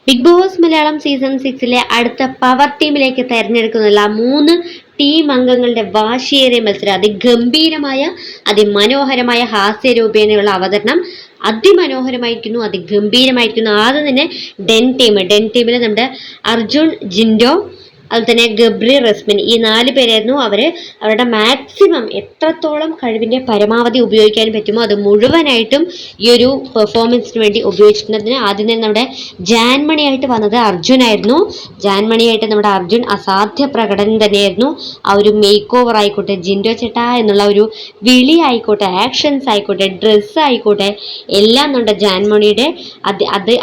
Big boss Malayalam season 6 അടുത്ത power ടീമിലേക്ക് തെരഞ്ഞെടുക്കുന്ന 3 ടീം അംഗങ്ങളുടെ വാശിയേറിയ മത്സരം, അതിഗംഭീരമായ അതിമനോഹരമായ ഹാസ്യരൂപേണയുള്ള അവതരണം അതിമനോഹരമായിരിക്കുന്നു, അതിഗംഭീരമായിരിക്കുന്നു. ആദ്യം തന്നെ ഡെൻ ടീമിൽ നമ്മുടെ അർജുൻ, ജിൻഡോ, അതുപോലെ തന്നെ ഗബ്രി, റസ്മിൻ, ഈ 4 പേരായിരുന്നു. അവരുടെ മാക്സിമം എത്രത്തോളം കഴിവിൻ്റെ പരമാവധി ഉപയോഗിക്കാൻ പറ്റുമോ അത് മുഴുവനായിട്ടും ഈ ഒരു പെർഫോമൻസിന് വേണ്ടി ഉപയോഗിച്ചിട്ടുണ്ടതിന് ആദ്യം തന്നെ നമ്മുടെ ജാൻമണിയായിട്ട് വന്നത് അർജുനായിരുന്നു. ജാൻമണിയായിട്ട് നമ്മുടെ അർജുൻ അസാധ്യ പ്രകടനം തന്നെയായിരുന്നു. ആ ഒരു മേക്ക് ഓവർ ആയിക്കോട്ടെ, ജിൻഡോ ചേട്ടാ എന്നുള്ള ഒരു വിളി ആയിക്കോട്ടെ, ആക്ഷൻസ് ആയിക്കോട്ടെ, ഡ്രസ്സ് ആയിക്കോട്ടെ, എല്ലാം നമ്മുടെ ജാൻമണിയുടെ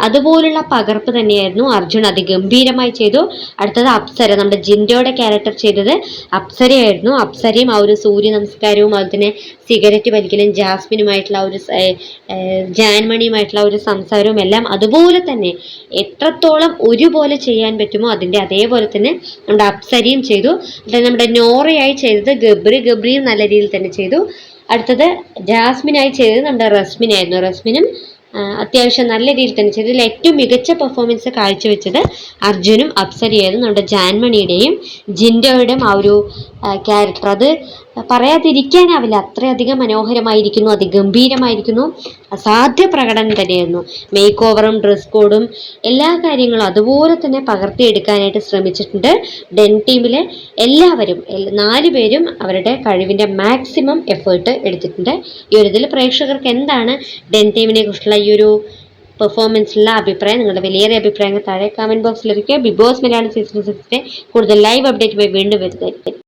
അതുപോലുള്ള പകർപ്പ് തന്നെയായിരുന്നു അർജുൻ അതിഗംഭീരമായി ചെയ്തു. അടുത്തത് അപ്സര, നമ്മുടെ ജിൻഡോയുടെ ക്യാരക്ടർ ചെയ്തത് അപ്സരയായിരുന്നു. അപ്സരയും ആ ഒരു സൂര്യ നമസ്കാരവും അതുപോലെ തന്നെ സിഗരറ്റ് വലിക്കലും ജാസ്മിനുമായിട്ടുള്ള ഒരു ജാൻമണിയുമായിട്ടുള്ള ഒരു സംസാരവും എല്ലാം അതുപോലെ തന്നെ എത്രത്തോളം ഒരുപോലെ ചെയ്യാൻ പറ്റുമോ അതിൻ്റെ അതേപോലെ തന്നെ നമ്മുടെ അപ്സരയും ചെയ്തു. അതായത് നമ്മുടെ നോറയായി ചെയ്തത് ഗബ്രിയും നല്ല രീതിയിൽ തന്നെ ചെയ്തു. അടുത്തത് ജാസ്മിനായി ചെയ്തത് നമ്മുടെ റസ്മിനായിരുന്നു. റസ്മിനും അത്യാവശ്യം നല്ല രീതിയിൽ തന്നെ ചെയ്തു. ഇതിൽ ഏറ്റവും മികച്ച പെർഫോമൻസ് കാഴ്ചവെച്ചത് അർജുനും അപ്സരയായിരുന്നു. നമ്മുടെ ജാൻമണിയുടെയും ജിൻഡോയുടെയും ആ ഒരു ക്യാരക്ടർ അത് പറയാതിരിക്കാനാവില്ല, അത്രയധികം മനോഹരമായിരിക്കുന്നു, അതിഗംഭീരമായിരിക്കുന്നു, അസാധ്യ പ്രകടനം തന്നെയായിരുന്നു. മേക്ക് ഓവറും ഡ്രസ് കോഡും എല്ലാ കാര്യങ്ങളും അതുപോലെ തന്നെ പകർത്തിയെടുക്കാനായിട്ട് ശ്രമിച്ചിട്ടുണ്ട്. ഡെൻ ടീമിലെ എല്ലാവരും 4 പേരും അവരുടെ കഴിവിൻ്റെ മാക്സിമം എഫേർട്ട് എടുത്തിട്ടുണ്ട്. ഈ ഒരു ഇതിൽ പ്രേക്ഷകർക്ക് എന്താണ് ഡെൻ ടീമിനെ കുറിച്ചുള്ള ഈ ഒരു പെർഫോമൻസിലുള്ള അഭിപ്രായം, നിങ്ങളുടെ വലിയേറെ അഭിപ്രായങ്ങൾ താഴെ കമൻറ്റ് ബോക്സിൽ ഇരിക്കുക. ബിഗ് ബോസ് മലയാളം സീസൺ 6 കൂടുതൽ ലൈവ് അപ്ഡേറ്റുമായി വീണ്ടും വരുന്നതായിരിക്കും.